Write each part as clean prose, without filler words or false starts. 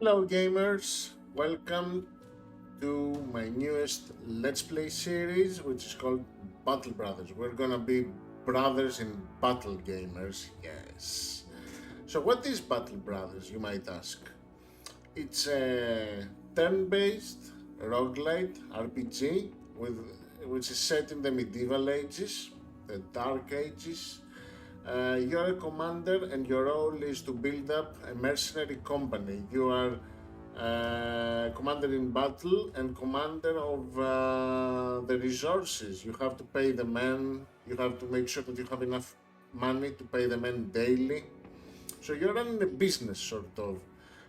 Hello, gamers. Welcome to my newest Let's Play series, which is called Battle Brothers. We're gonna be brothers in battle gamers, yes. So, what is Battle Brothers, you might ask? It's a turn based roguelite RPG which is set in the medieval ages, the dark ages. You're a commander, and your role is to build up a mercenary company. You are commander in battle and commander of the resources. You have to pay the men, you have to make sure that you have enough money to pay the men daily. So you're running a business, sort of.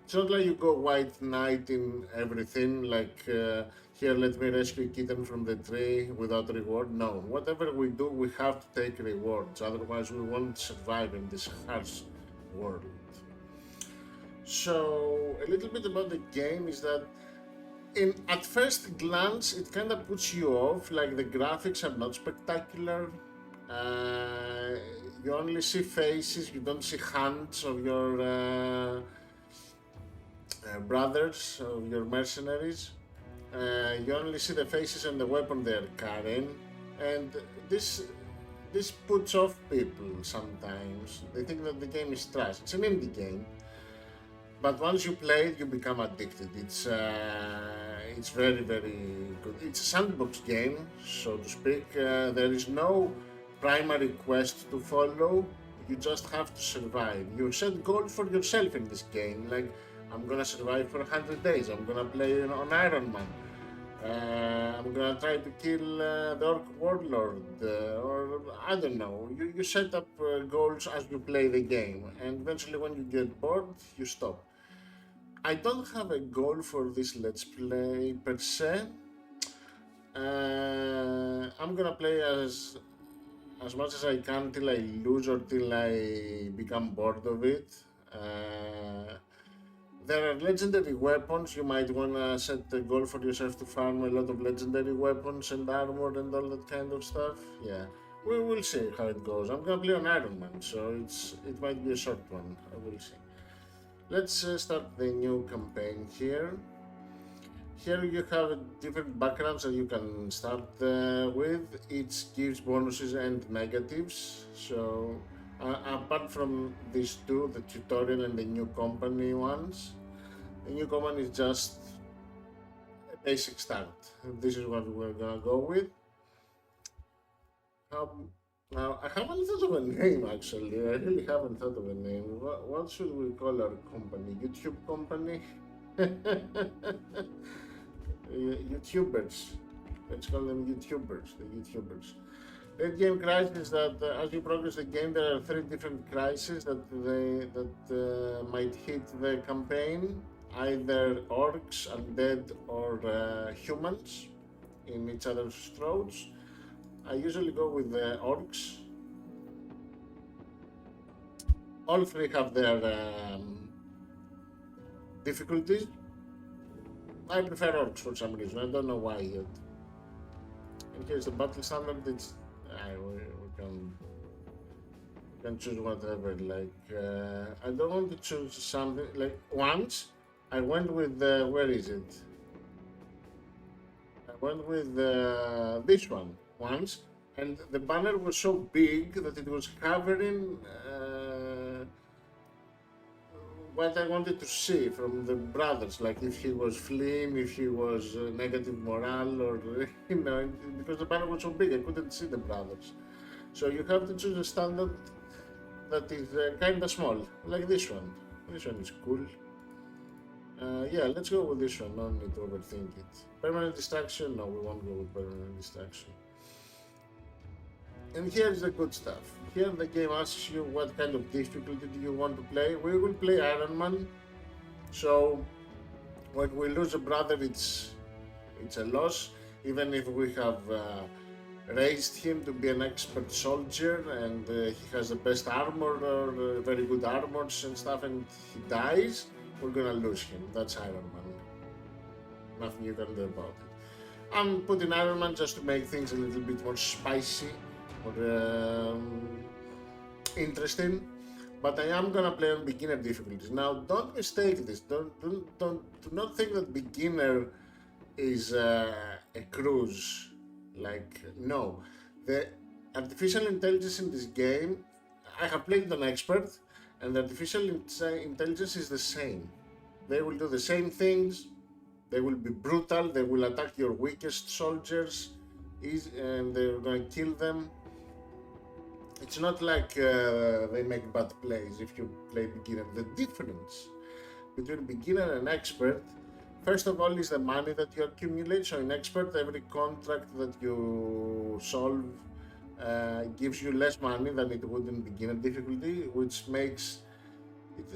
It's not like you go white knight in everything, like here, let me rescue a kitten from the tree without reward. No, whatever we do, we have to take rewards, otherwise, we won't survive in this harsh world. So, a little bit about the game is that at first glance, it kind of puts you off, like the graphics are not spectacular. Uh, you only see faces, you don't see hands of your brothers, of your mercenaries. You only see the faces and the weapon they're carrying, and this this puts off people sometimes. They think that the game is trash. It's an indie game, but once you play it, you become addicted. It's very very good. It's a sandbox game, so to speak. There is no primary quest to follow. You just have to survive. You set goals for yourself in this game, like I'm gonna survive for 100 days. I'm gonna play on Ironman. I'm gonna try to kill the Orc Warlord, or I don't know. You set up goals as you play the game, and eventually, when you get bored, you stop. I don't have a goal for this Let's Play per se. I'm gonna play as much as I can till I lose or till I become bored of it. Uh, there are legendary weapons. You might wanna set a goal for yourself to farm a lot of legendary weapons and armor and all that kind of stuff. Yeah, we will see how it goes. I'm gonna play on Iron Man, so it might be a short one. I will see. Let's start the new campaign here. Here you have different backgrounds that you can start with. Each gives bonuses and negatives. So apart from these two, the tutorial and the new company ones, the new company is just a basic start. This is what we're gonna go with. Um, Now, I haven't thought of a name actually. I really haven't thought of a name. What should we call our company? YouTube company? YouTubers. Let's call them YouTubers. The YouTubers. Late game crisis is that as you progress the game, there are three different crises that might hit the campaign. Either orcs, undead, or humans in each other's throats. I usually go with the orcs. All three have their difficulties. I prefer orcs for some reason. I don't know why yet. And here's the battle standard. We can choose whatever. Like I don't want to choose something. Like once I went with where is it? I went with this one once, and the banner was so big that it was covering what I wanted to see from the brothers. Like if he was fleeing, if he was negative morale, or because the banner was so big, I couldn't see the brothers. So you have to choose a standard that is kind of small, like this one. This one is cool. Yeah, let's go with this one. No need to overthink it. Permanent distraction? No, we won't go with permanent distraction. And here's the good stuff. Here the game asks you what kind of difficulty do you want to play. We will play Iron Man. So when we lose a brother, it's a loss. Even if we have raised him to be an expert soldier and he has the best armor or very good armors and stuff, and he dies, we're gonna lose him. That's Iron Man. Nothing you can do about it. I'm putting Iron Man just to make things a little bit more spicy or interesting. but I am gonna play on beginner difficulties. Now, don't mistake this. Do not think that beginner is a cruise. Like, no, the artificial intelligence in this game, I have played on expert, and the artificial intelligence is the same. They will do the same things. They will be brutal. They will attack your weakest soldiers, and they're gonna kill them. It's not like they make bad plays if you play beginner. The difference between beginner and expert, first of all, is the money that you accumulate. So in expert, every contract that you solve gives you less money than it would in beginner difficulty, which makes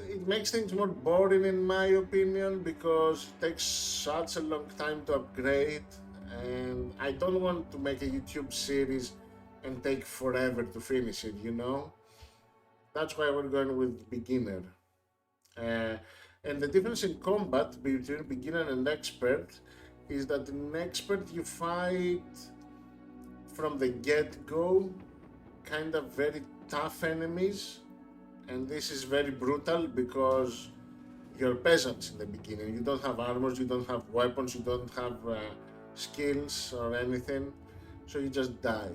it makes things more boring in my opinion, because it takes such a long time to upgrade, and I don't want to make a YouTube series and take forever to finish it, you know? That's why we're going with beginner. Uh, and the difference in combat between beginner and expert is that in expert you fight from the get-go kind of very tough enemies, and this is very brutal because you're peasants in the beginning. You don't have armors, you don't have weapons, you don't have skills or anything, so you just die.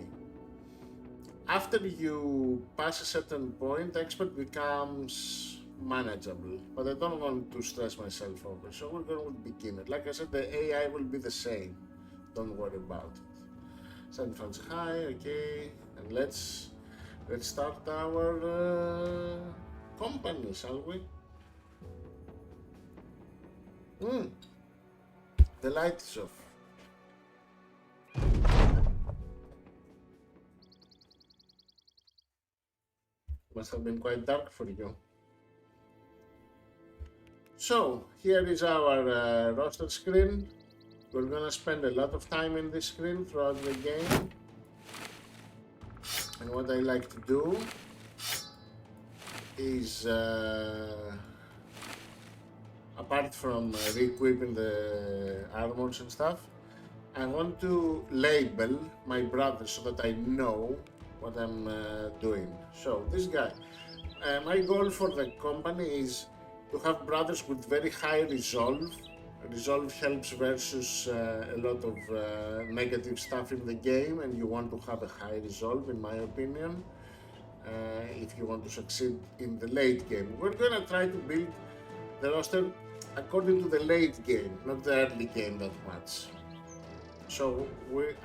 After you pass a certain point, expert becomes manageable, but I don't want to stress myself over, so we're going with beginner. Like I said, the AI will be the same, don't worry about it. Send funds high, okay, and let's start our company, shall we? The light is off. Must have been quite dark for you. So, here is our roster screen. We're gonna spend a lot of time in this screen throughout the game. And what I like to do is, apart from re-equipping the armors and stuff, I want to label my brothers so that I know what I'm doing. So this guy, my goal for the company is to have brothers with very high resolve. Resolve helps versus a lot of negative stuff in the game, and you want to have a high resolve, in my opinion, if you want to succeed in the late game. We're gonna try to build the roster according to the late game, not the early game that much. So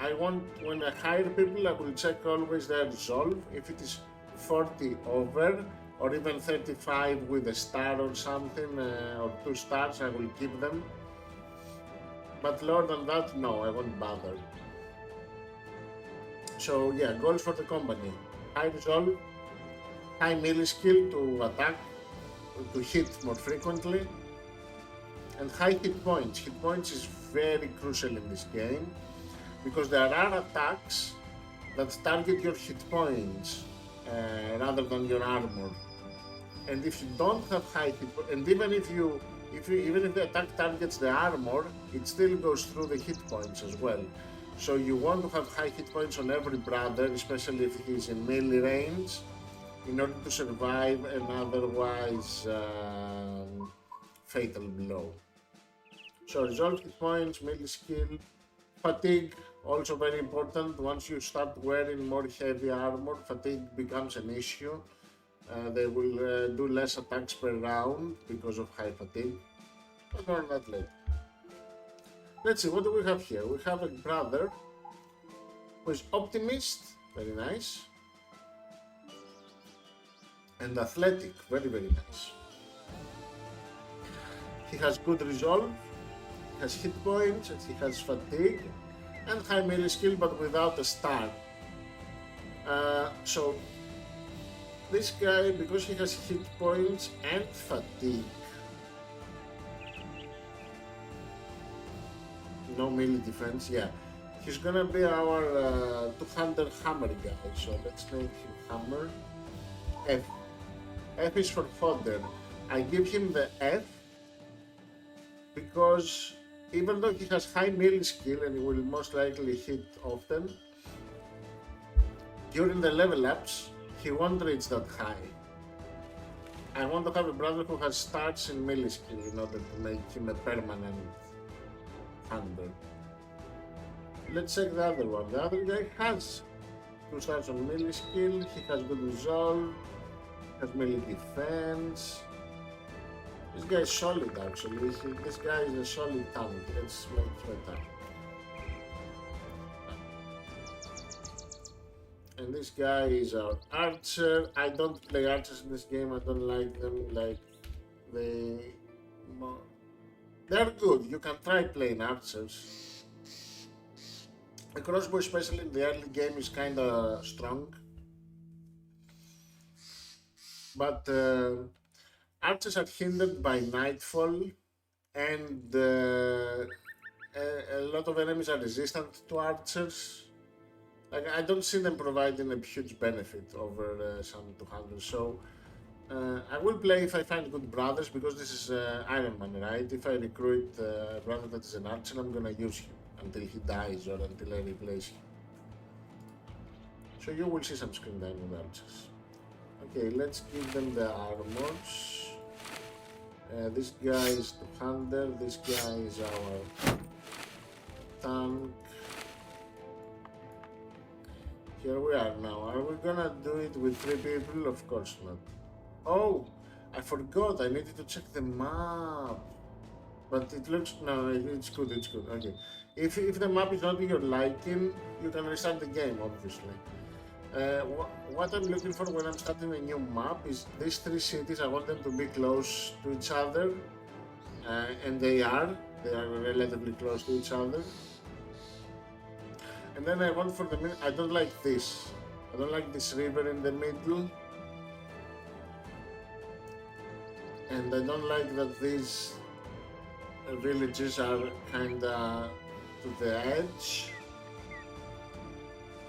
I want, when I hire people, I will check always their resolve. If it is 40 over, or even 35 with a star or something, or 2 stars, I will keep them. But lower than that, no, I won't bother. So yeah, goals for the company: high resolve, high melee skill to attack, to hit more frequently, and high hit points. Hit points is very crucial in this game, because there are attacks that target your hit points rather than your armor. And if you don't have high hit points, and even if the attack targets the armor, it still goes through the hit points as well. So you want to have high hit points on every brother, especially if he's in melee range, in order to survive an otherwise fatal blow. So resolve hit points, melee skill, fatigue, also very important. Once you start wearing more heavy armor, fatigue becomes an issue. They will do less attacks per round because of high fatigue. But more on that later. Let's see, what do we have here? We have a brother who is optimist, very nice, and athletic, very, very nice. He has good resolve, he has hit points, and he has fatigue, and high melee skill, but without a star. So this guy, because he has hit points and fatigue, no melee defense, yeah, he's gonna be our two-hander hammer guy. So let's name him Hammer. F. F is for fodder. I give him the F because even though he has high melee skill and he will most likely hit often, during the level ups he won't reach that high. I want to have a brother who has starts in melee skill in order to make him a permanent hunter. Let's check the other one. The other guy has 2 starts on melee skill, he has good resolve, has melee defense. This guy is solid actually. This guy is a solid tank. Let's make him a tank. And this guy is our archer. I don't play archers in this game. I don't like them. Like they're good. You can try playing archers. The crossbow, especially in the early game, is kind of strong. But archers are hindered by nightfall, and a lot of enemies are resistant to archers. Like, I don't see them providing a huge benefit over some 200. So I will play if I find good brothers, because this is Ironman, right? If I recruit a brother that is an archer, I'm gonna use him until he dies or until I replace him. So you will see some screen time with archers. Okay, let's give them the armors. This guy is 200, this guy is our tank. Here we are now. Are we gonna do it with 3 people? Of course not. Oh, I forgot. I needed to check the map. But it looks... no, it's good, it's good. Okay. If the map is not to your liking, you can restart the game, obviously. What I'm looking for when I'm starting a new map is these 3 cities. I want them to be close to each other, and they are relatively close to each other. And then I want for the middle, I don't like this. I don't like this river in the middle. And I don't like that these villages are kinda to the edge.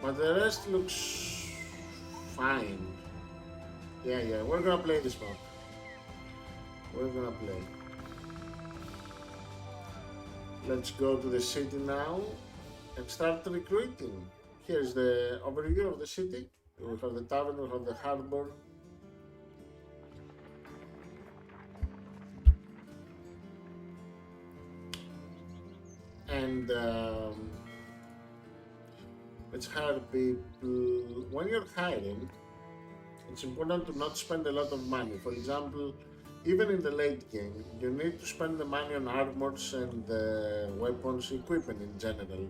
But the rest looks fine. Yeah, we're gonna play this map. We're gonna play. Let's go to the city now and start recruiting. Here's the overview of the city. We have the tavern, we have the harbor. And let's hire people. When you're hiring, it's important to not spend a lot of money. For example, even in the late game, you need to spend the money on armors and weapons, equipment in general.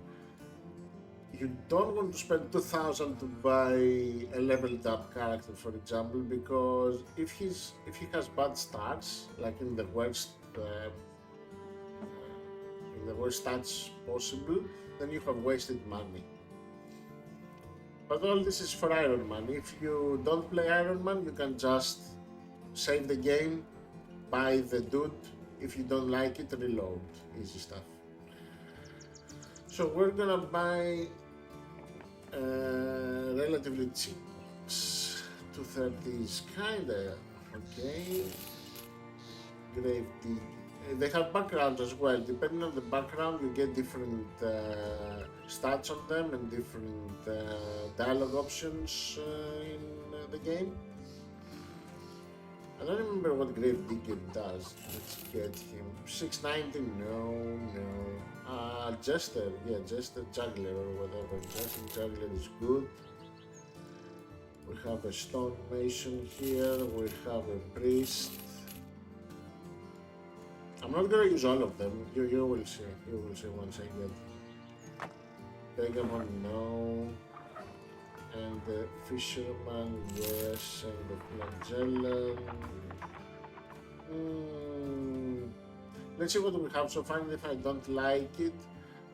You don't want to spend 2,000 to buy a leveled up character, for example, because if he has bad stats, like in the worst stats possible, then you have wasted money. But all this is for Ironman. If you don't play Ironman, you can just save the game, buy the dude. If you don't like it, reload. Easy stuff. So we're gonna buy relatively cheap. 230 is kinda okay. Grave dig. They have backgrounds as well. Depending on the background, you get different stats on them and different dialogue options in the game. I don't remember what Grave Digger does. Let's get him. 690, no. Jester, yeah, Jester Juggler or whatever. Jester Juggler is good. We have a Stone Mason here. We have a Priest. I'm not gonna use all of them. You will see. You will see once I get Vagabond, no. And the Fisherman, yes. And the Flagellan. Let's see what we have so far. And if I don't like it,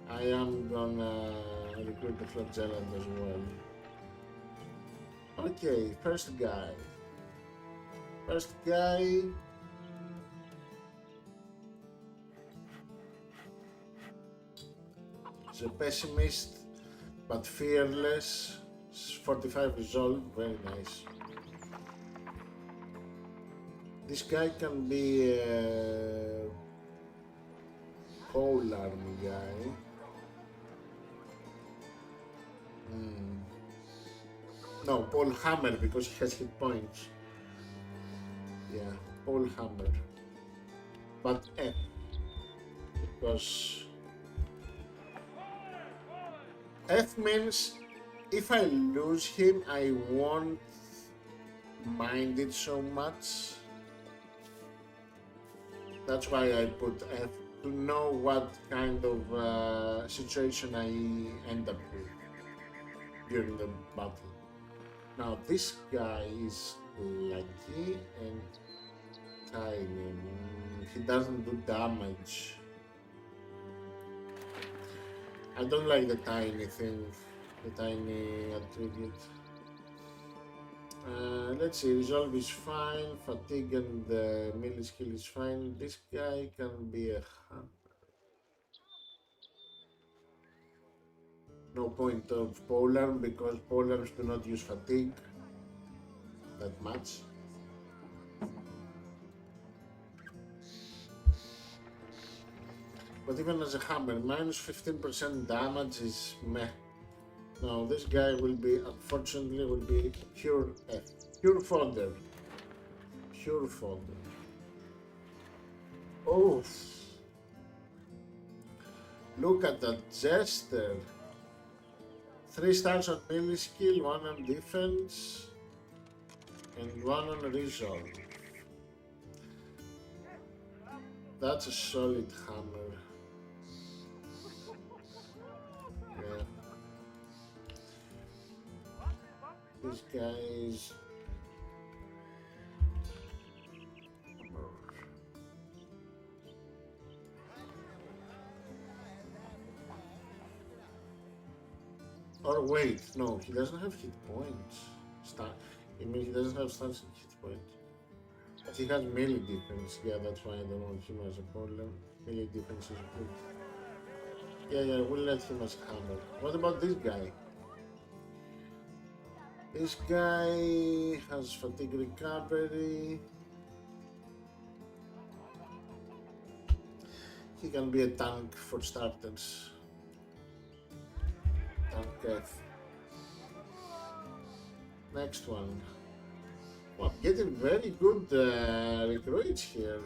I am gonna recruit the Flagellan as well. Okay, first guy. He's a pessimist, but fearless. 45 resolve, very nice. This guy can be a pole army guy. No, pole hammer because he has hit points. Yeah. pole hammer, but F, because F means if I lose him, I won't mind it so much. That's why I put F, to know what kind of situation I end up with during the battle. Now this guy is lucky and tiny. He doesn't do damage. I don't like the tiny thing, the tiny attribute. Let's see, resolve is fine, fatigue and melee skill is fine. This guy can be a hammer. No point of polearm because polearms do not use fatigue that much. But even as a hammer, minus 15% damage is meh. Now this guy will be, unfortunately, will be pure F. Pure fodder. Pure fodder. Oh! Look at that jester. 3 stars on melee skill, 1 on defense, and 1 on resolve. That's a solid hammer. Yeah. This guy is... Or wait, no, he doesn't have hit points. I mean, he doesn't have stats and hit points. But he has melee defense. Yeah, that's why I don't want him as a problem. Melee defense is good. Yeah, we'll let him as hammer. What about this guy? This guy has fatigue recovery. He can be a tank for starters. Tank F. Next one. Well, getting very good recruits here.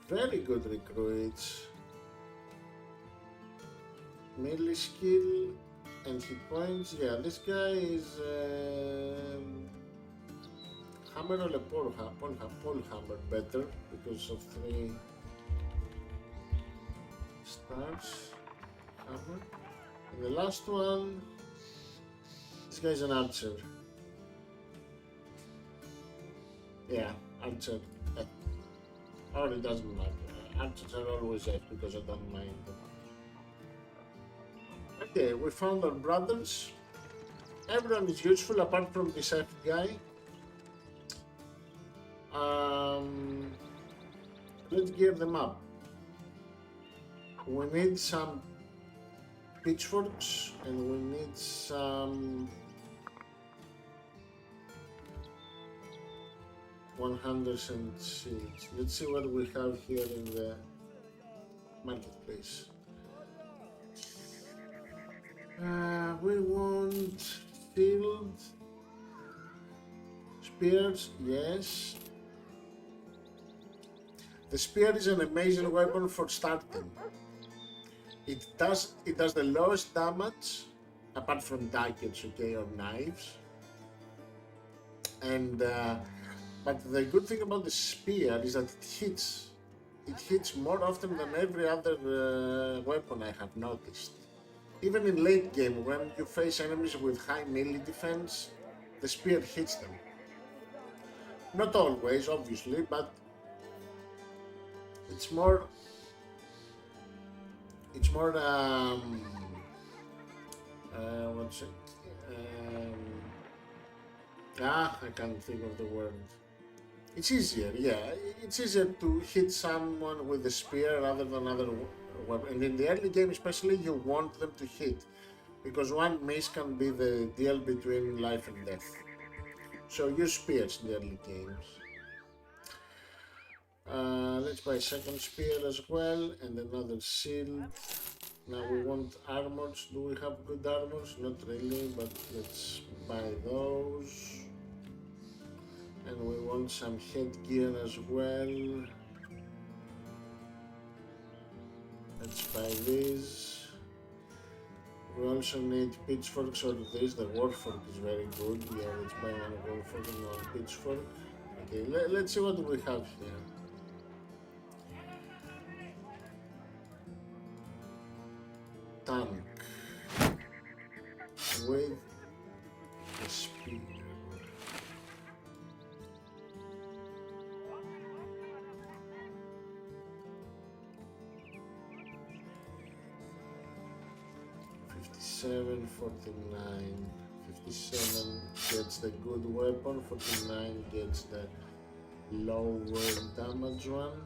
Very good recruits. Melee skill and hit points. Yeah, this guy is hammer or a pole hammer better because of 3 stars. Hammer. And the last one, this guy's an archer. Yeah, archer. Or it doesn't matter. Archers are always F because I don't mind them. Okay, we found our brothers. Everyone is useful apart from this F guy. Let's gear them up. We need some pitchforks and we need some 100 and seeds. Let's see what we have here in the marketplace. We want shield, spears, yes. The spear is an amazing weapon for starting. It does the lowest damage, apart from daggers, okay, or knives. And but the good thing about the spear is that it hits. It hits more often than every other weapon I have noticed. Even in late game, when you face enemies with high melee defense, the spear hits them. Not always, obviously, but it's more what's it? I can't think of the word. It's easier, yeah. It's easier to hit someone with a spear rather than other weapon. And in the early game especially, you want them to hit, because one miss can be the deal between life and death. So use spears in the early games. Let's buy a second spear as well, and another shield. Now we want armors. Do we have good armors? Not really, but let's buy those. And we want some headgear as well. Let's buy these. We also need pitchforks or this. The warfork is very good. Yeah, let's buy one warfork and one pitchfork. Okay, let's see what we have here. Tank with a spear. $57, $49. 57 gets the good weapon, 49 gets the lower damage one.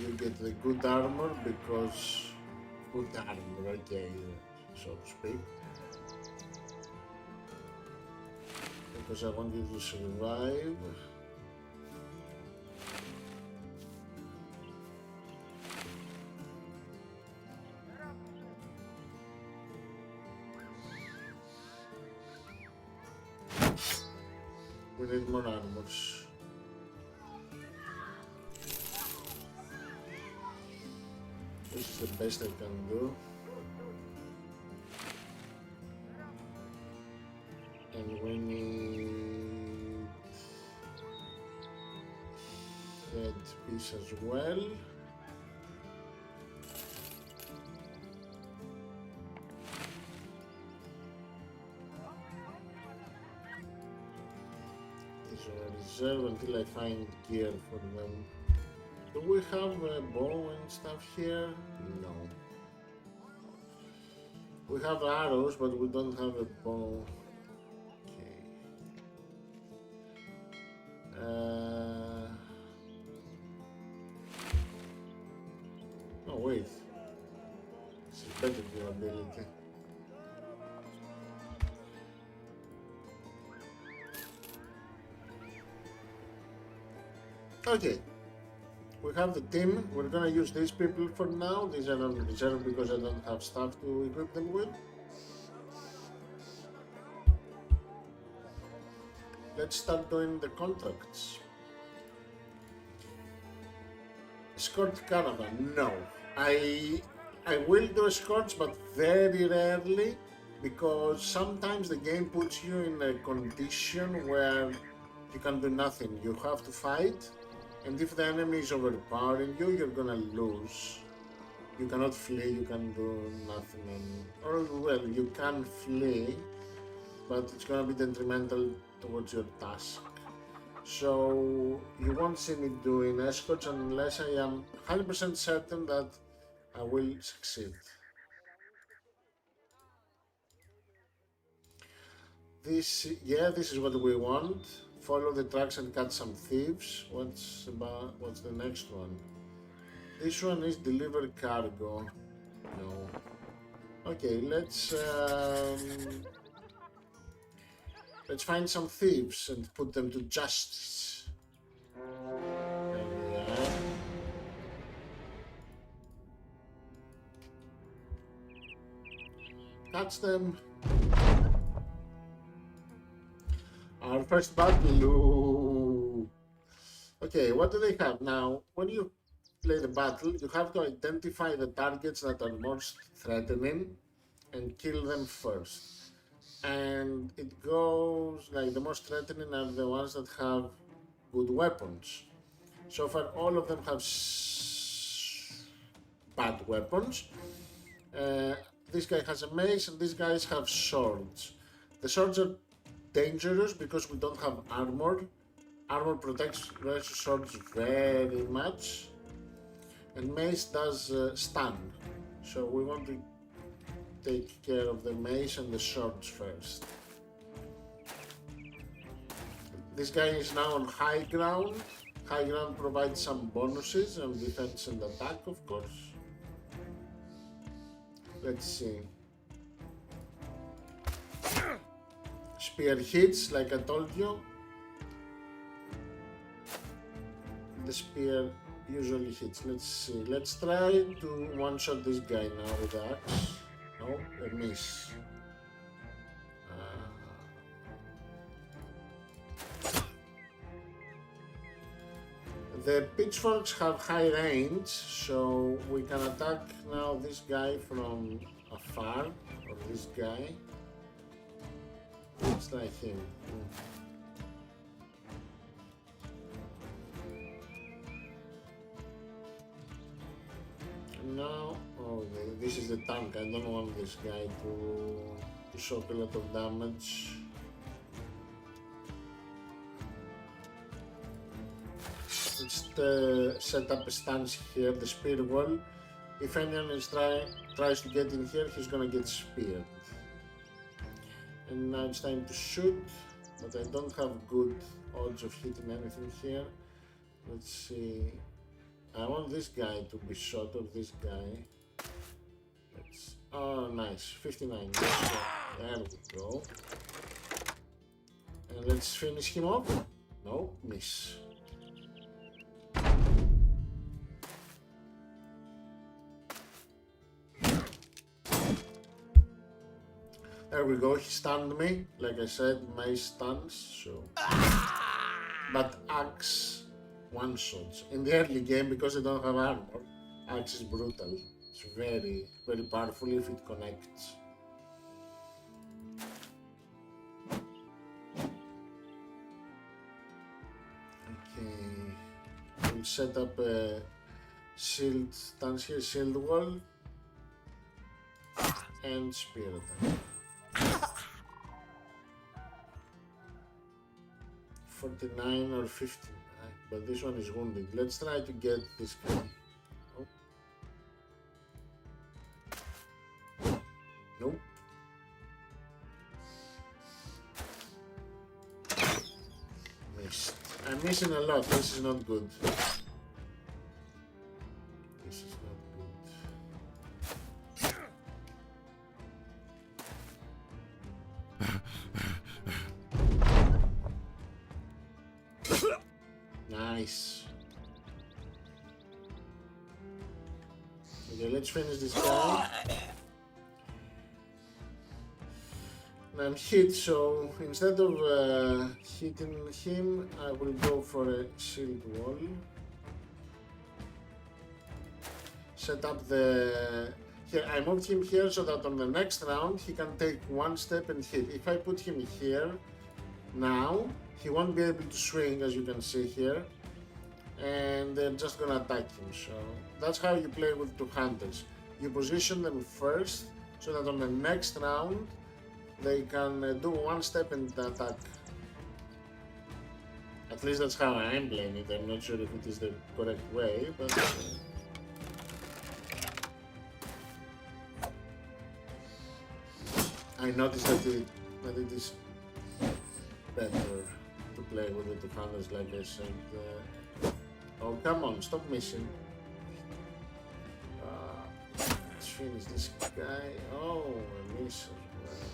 You get the good armor because good armor, okay, so to speak. Because I want you to survive. We need more armors. This is the best I can do. And we need headpiece as well. These are reserved until I find gear for them. Do we have a bow and stuff here? No. We have arrows, but we don't have a bow. Okay. Oh wait. This is better durability. Okay. We have the team. We're gonna use these people for now. These are on reserve because I don't have stuff to equip them with. Let's start doing the contracts. Escort caravan. No. I will do escorts, but very rarely, because sometimes the game puts you in a condition where you can do nothing. You have to fight. And if the enemy is overpowering you, you're gonna lose. You cannot flee, you can do nothing. Or, well, you can flee, but it's gonna be detrimental towards your task. So, you won't see me doing escorts unless I am 100% certain that I will succeed. This is what we want. Follow the tracks and catch some thieves. What's the next one? This one is deliver cargo. No. Okay, let's find some thieves and put them to justice. There we are. Catch them. Our first battle. Ooh. Okay, what do they have now? When you play the battle, you have to identify the targets that are most threatening and kill them first. And it goes like the most threatening are the ones that have good weapons. So far, all of them have bad weapons. This guy has a mace, and these guys have swords. The swords are dangerous because we don't have armor. Armor protects versus swords very much, and mace does stun. So we want to take care of the mace and the swords first. This guy is now on high ground. High ground provides some bonuses on defense and attack, of course. Let's see. Spear hits, like I told you. The spear usually hits. Let's see. Let's try to one-shot this guy now with the axe. Nope, a miss. The pitchforks have high range, so we can attack now this guy from afar, or this guy. Let's try him. Now, oh, this is the tank. I don't want this guy to shock a lot of damage. Let's set up a stance here, the spear wall. If anyone tries to get in here, he's gonna get speared. And now it's time to shoot, but I don't have good odds of hitting anything here. Let's see. I want this guy to be shot, or this guy. Oh, nice. 59. There we go. And let's finish him off. No, miss. There we go, he stunned me. Like I said, mace stuns, so. But axe one-shots. In the early game, because I don't have armor, axe is brutal. It's very, very powerful if it connects. Okay, we'll set up a shield, stance here, shield wall, and spear attack. 49 or 59, but this one is wounded. Let's try to get this guy. Oh. Nope. Missed. I'm missing a lot. This is not good. This is not good. Nice. Okay, let's finish this guy. I'm hit, so instead of hitting him, I will go for a shield wall. Set up the... Here, I moved him here so that on the next round he can take one step and hit. If I put him here, now, he won't be able to swing, as you can see here, and they're just gonna attack him. So that's how you play with two hunters. You position them first so that on the next round they can do one step and attack. At least that's how I'm playing it. I'm not sure if it is the correct way, but I noticed that it is better to play with the two hunters, like I said. Oh, come on, stop missing. Let's finish this guy. Oh, a miss as well.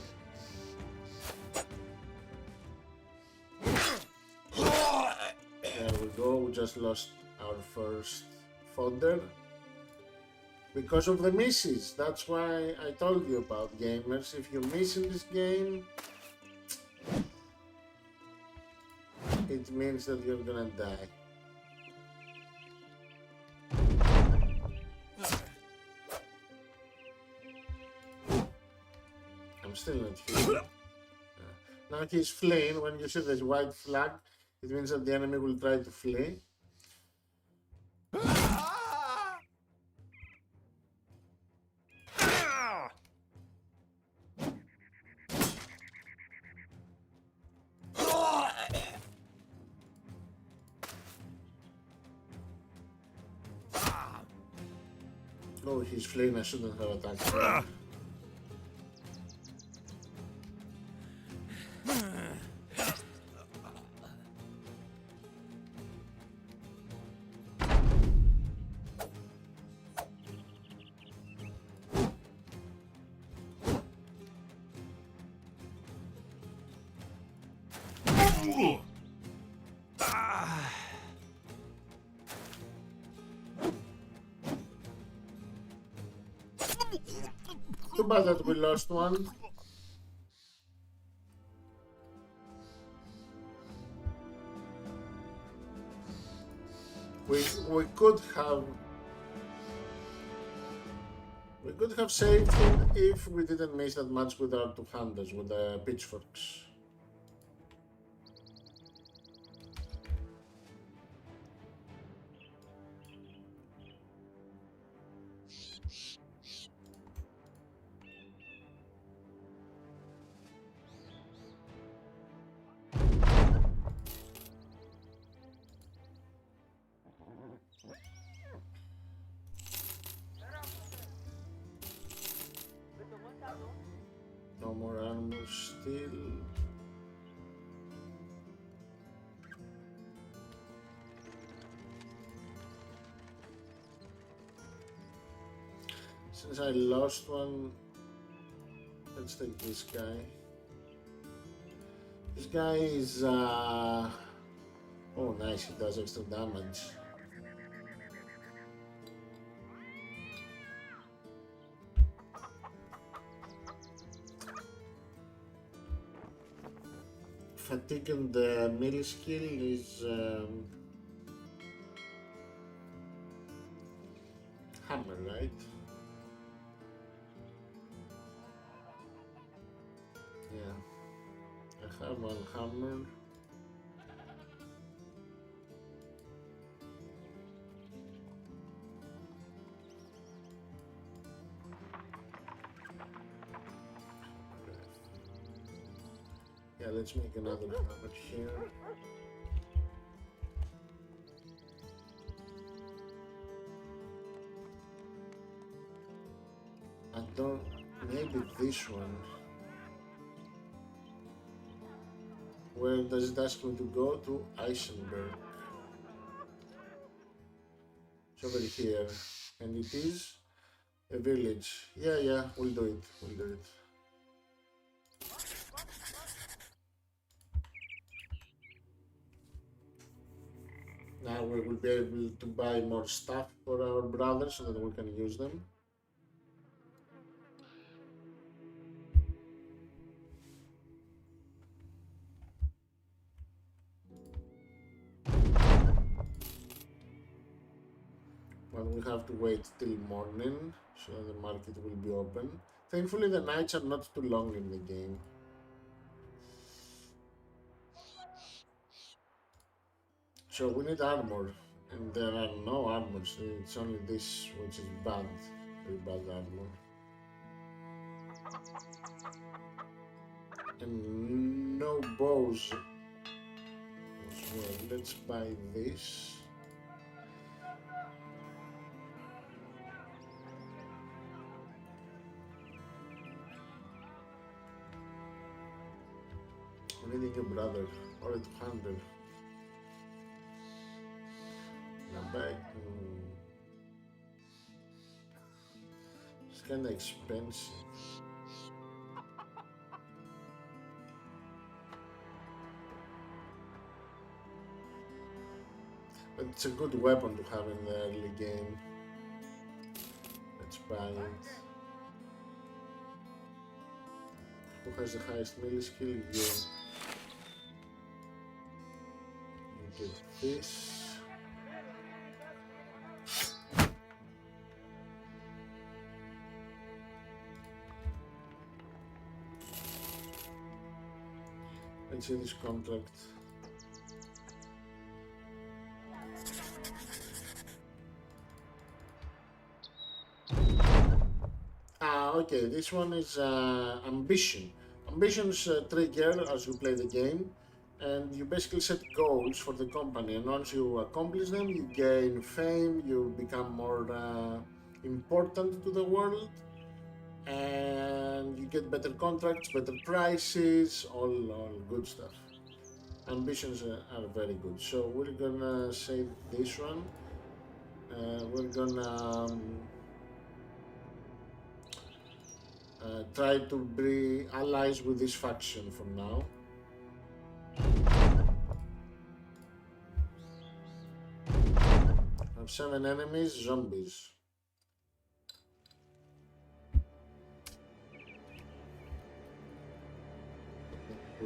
There we go, we just lost our first fodder because of the misses. That's why I told you about, gamers. If you miss in this game, it means that you're gonna die. I'm still not here. Now he's fleeing. When you see this white flag, it means that the enemy will try to flee. Oh, he's fleeing. I shouldn't have attacked him. too bad that we lost one. We could have saved him if we didn't miss that much with our two handers with the pitchforks. No more armor still. Since I lost one, let's take this guy. This guy is oh nice, he does extra damage. Fatigue and the melee skill is hammer, right? Yeah, I have one hammer. Yeah, let's make another hammer here. I don't, maybe this one. Where does it ask me to go? To Eisenberg. It's over here. And it is a village. Yeah, we'll do it. We'll do it. Now we will be able to buy more stuff for our brothers so that we can use them. But we have to wait till morning so that the market will be open. Thankfully the nights are not too long in the game. So we need armor, and there are no armors, it's only this which is bad, very bad armor. And no bows as well. Let's buy this. We need a new brother or a two-hander. It's kinda expensive. But it's a good weapon to have in the early game. Let's buy it. Who has the highest melee skill? You. You get this. Let's see this contract. Okay, this one is ambition. Ambitions trigger as you play the game, and you basically set goals for the company, and once you accomplish them, you gain fame, you become more important to the world, and you get better contracts, better prices, all good stuff. Ambitions are very good. So we're gonna save this one. We're gonna try to be allies with this faction for now. I have 7 enemies, zombies.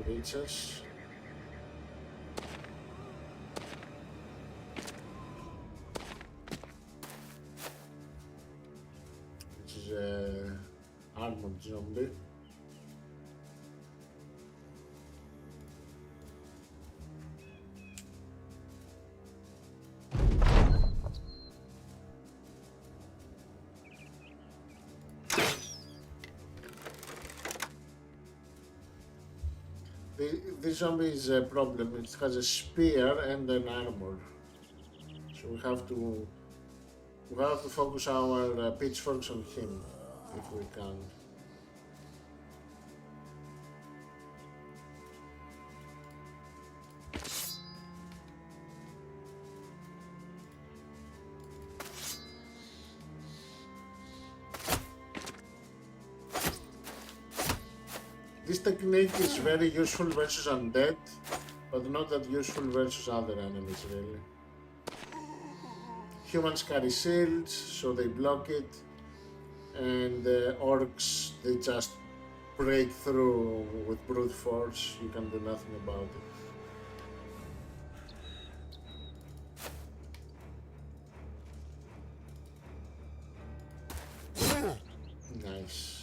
reach us. Which is a armored zombie. This zombie is a problem. It has a spear and an armor, so we have to focus our pitchforks on him if we can. This technique is very useful versus undead, but not that useful versus other enemies really. Humans carry shields, so they block it, and orcs, they just break through with brute force. You can do nothing about it. Nice.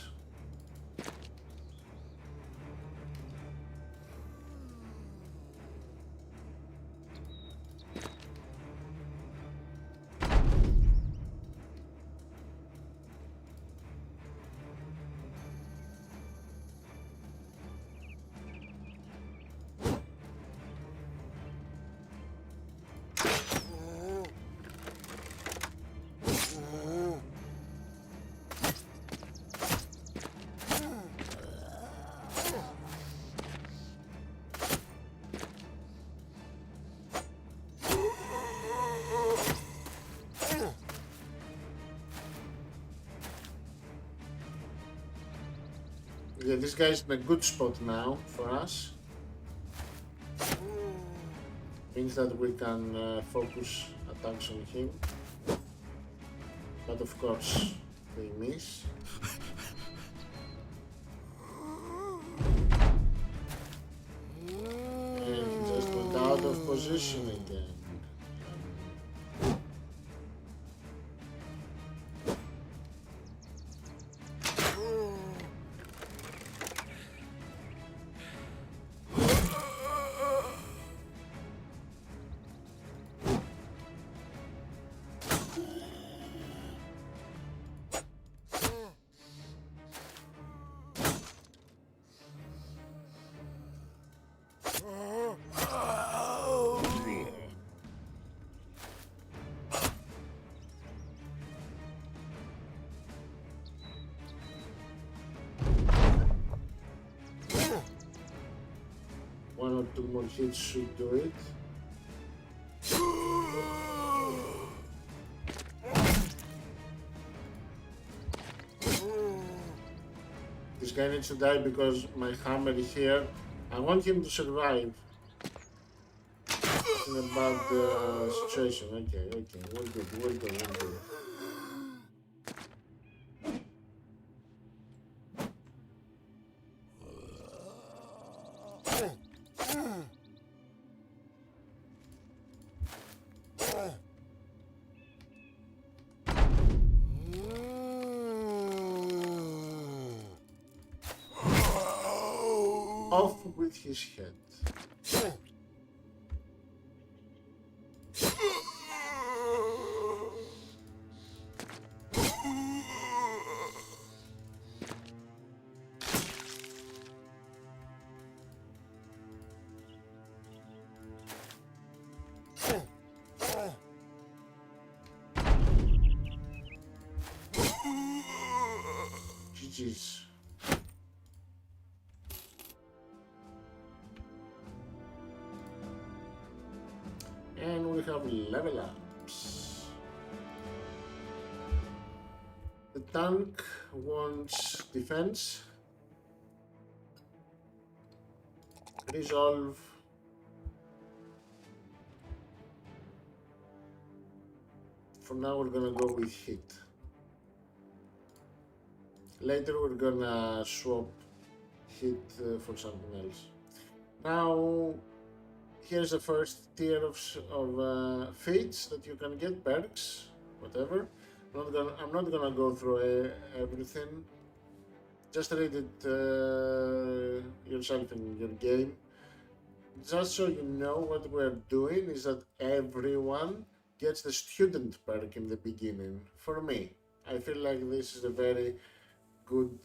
Yeah, this guy's in a good spot now for us. Means that we can focus attacks on him. But of course, we miss. And he just went out of position again. One or two more hits should do it. This guy needs to die because my hammer here, I want him to survive. It's in a bad situation. Okay, we're good. Off with his head. GG's. And we have level ups. The tank wants defense, resolve, for now we're gonna go with hit. Later we're gonna swap hit for something else. Now, here's the first tier of feats that you can get, perks, whatever. I'm not gonna go through everything. Just read it yourself in your game. Just so you know, what we're doing is that everyone gets the student perk in the beginning. For me, I feel like this is a very good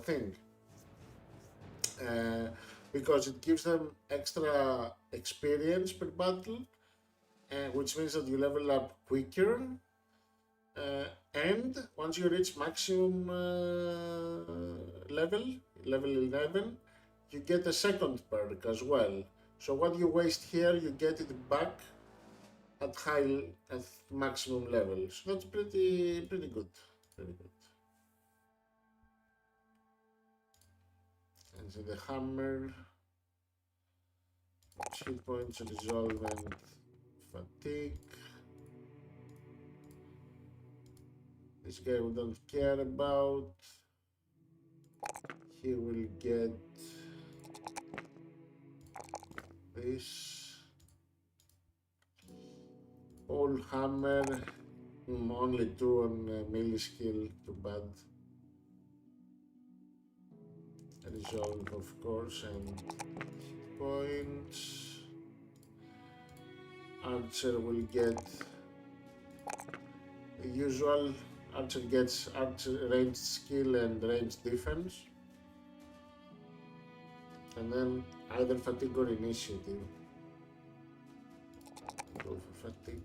thing. Uh, because it gives them extra experience per battle, which means that you level up quicker. And once you reach maximum level 11, you get a second perk as well. So what you waste here, you get it back at maximum level. So that's pretty good. Pretty good. And so the hammer, hit points, resolve, and fatigue. This guy we don't care about. He will get this. All hammer, only 2 on melee skill, too bad. Resolve, of course, and hit points. Archer will get the usual. Archer gets ranged skill and ranged defense. And then either fatigue or initiative. Go for fatigue.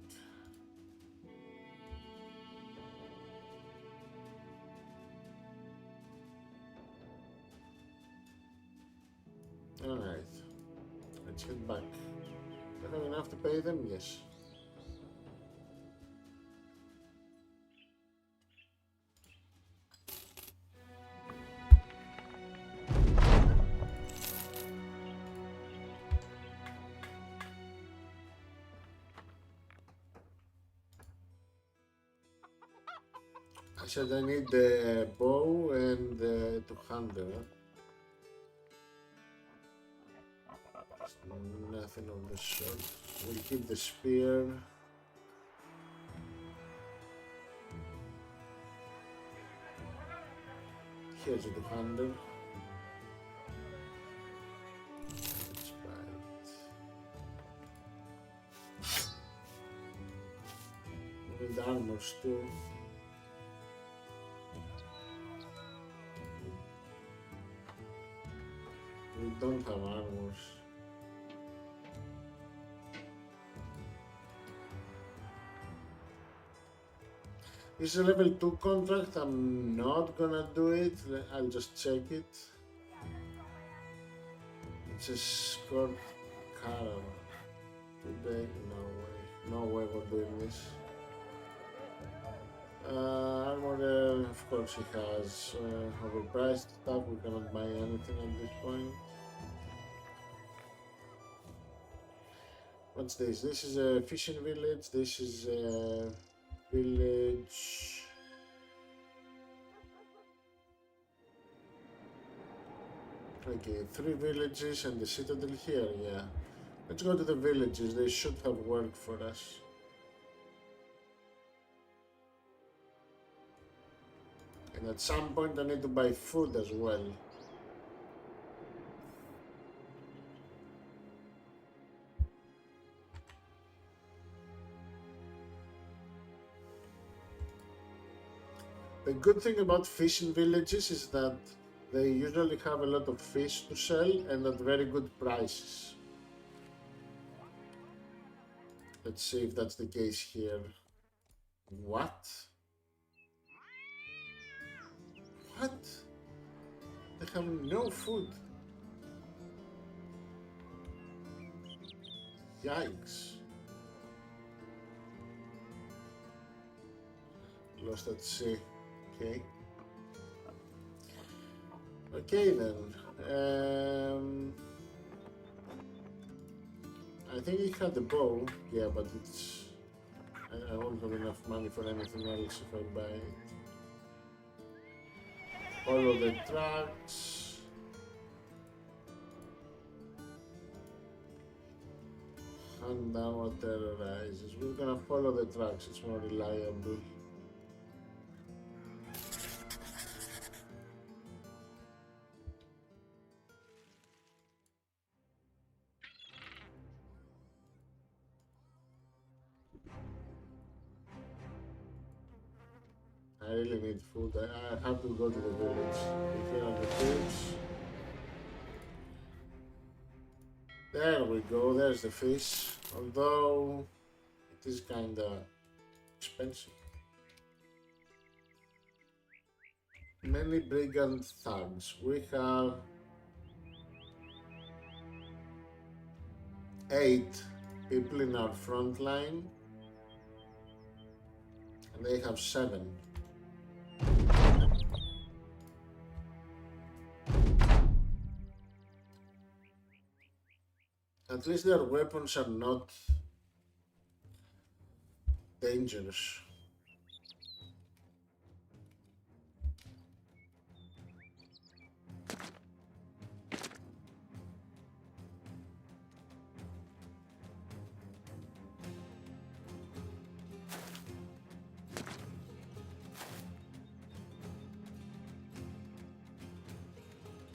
Alright, let's get back. Do I have enough to pay them? Yes. I said I need the bow and the two-hander. Nothing on the sword. We'll keep the spear. Here's the two-hander. Let's buy it. We need armors too. We don't have armors. This is a level 2 contract. I'm not gonna do it. I'll just check it. It's a escort caravan. Today, no way. No way we're doing this. Armor, of course, he has overpriced stuff. We cannot buy anything at this point. What's this? This is a fishing village. This is a village. Okay, 3 villages and the citadel here, yeah. Let's go to the villages. They should have worked for us. And at some point I need to buy food as well. The good thing about fishing villages is that they usually have a lot of fish to sell and at very good prices. Let's see if that's the case here. What? What? They have no food. Yikes. Lost at sea. Okay. Okay then. I think he had the bow. Yeah, but it's... I won't have enough money for anything else if I buy it. Follow the tracks. and downward terrorizes. We're gonna follow the tracks, it's more reliable. I really need food. I have to go to the village. Here are the fish. There we go, there's the fish. Although it is kinda expensive. Many brigand thugs. We have 8 people in our front line, and they have 7. At least their weapons are not dangerous.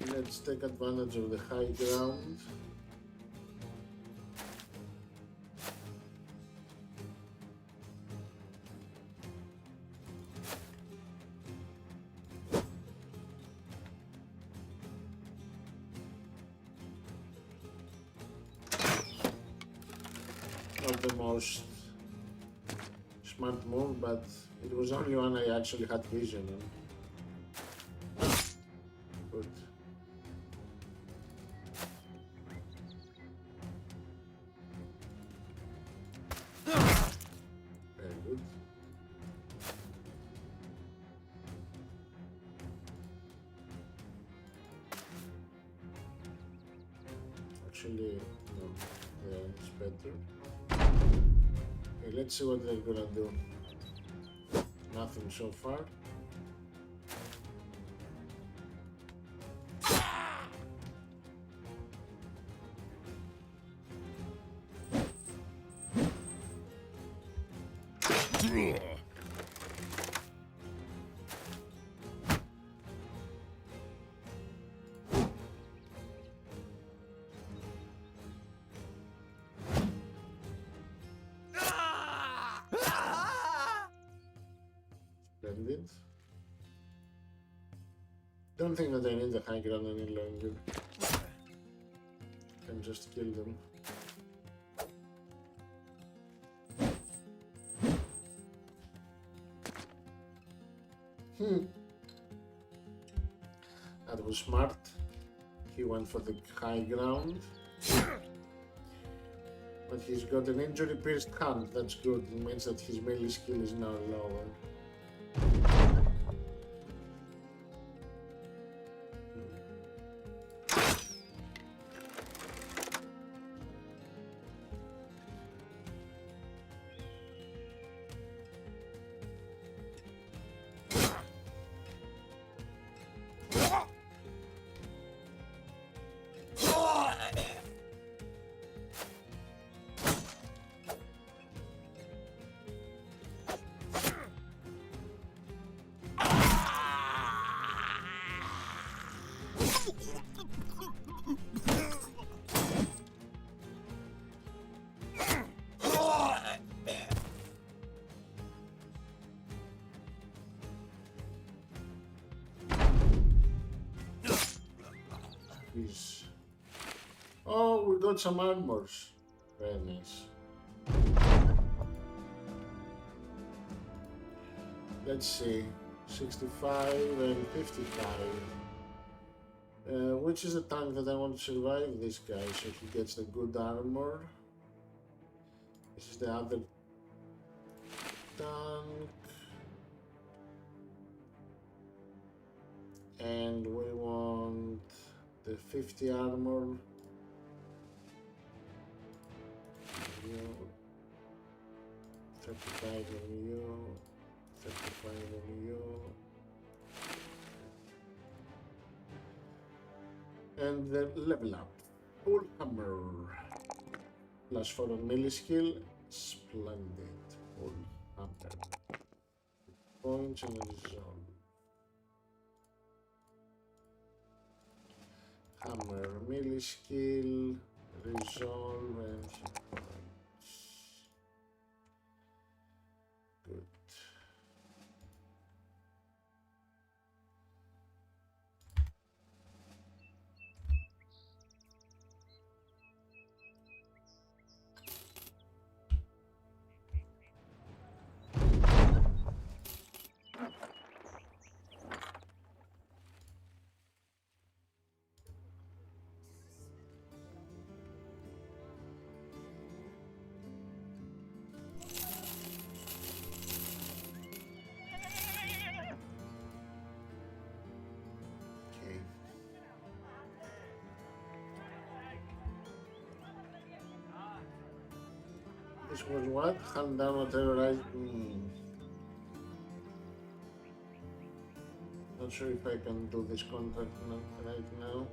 Let's take advantage of the high ground. Not the most smart move, but it was only one I actually had vision on. Good. Very good. Actually, no, yeah, it's better. Okay, let's see what they're gonna do. Nothing so far. Splendid. Don't think that I need the high ground any longer. Can just kill them. That was smart. He went for the high ground. But he's got an injury pierced hand. That's good. It means that his melee skill is now lower. He's... Oh, we got some armors. Very nice. Let's see. 65 and 55. Which is the tank that I want to survive this guy so he gets the good armor. This is the other tank. And we want the 50 armor. 35 on you. 35 on you. And the level up. Full hammer. +4 on melee skill. Splendid. Full hammer. Points and resolve. Hammer, melee skill, resolve, and hit points. Good. Okay. This was what? Hand down or terrorize. Not sure if I can do this contract right now.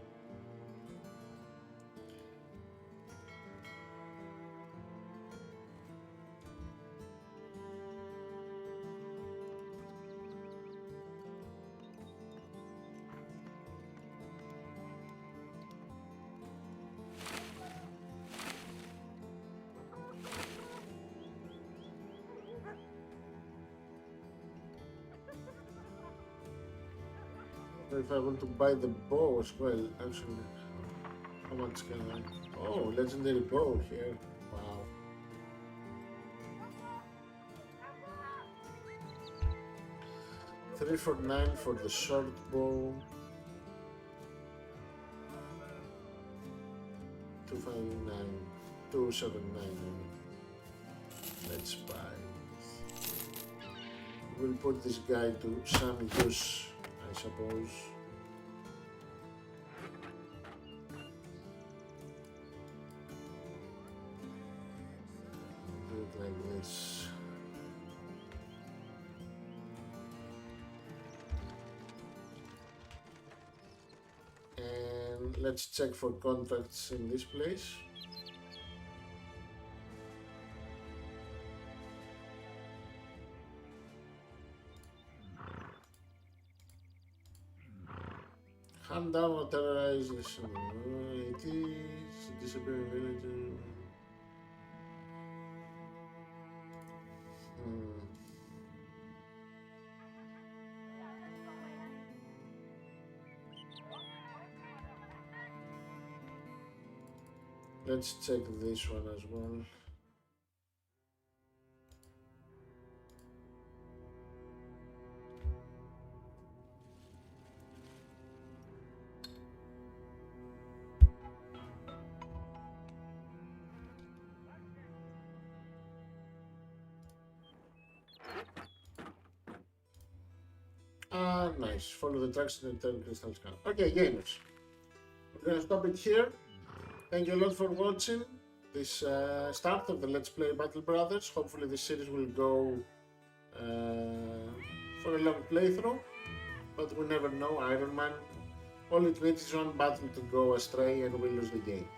If I want to buy the bow as well, actually, how much can I? Oh, legendary bow here. Wow. Three for 9 for the short bow. 259, 279. Let's buy. We'll put this guy to some use, I suppose. Do it like this. And let's check for contracts in this place. Hunt down or terrorize this. It is disappearing villager. Let's check this one as well. Ah, nice. Follow the tracks and return crystal scan. Okay, gamers. We're gonna stop it here. Thank you a lot for watching this start of the Let's Play Battle Brothers. Hopefully this series will go for a long playthrough, but we never know. Ironman, all it needs is one battle to go astray and we lose the game.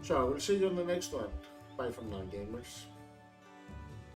So, we'll see you on the next one. Bye for now, gamers.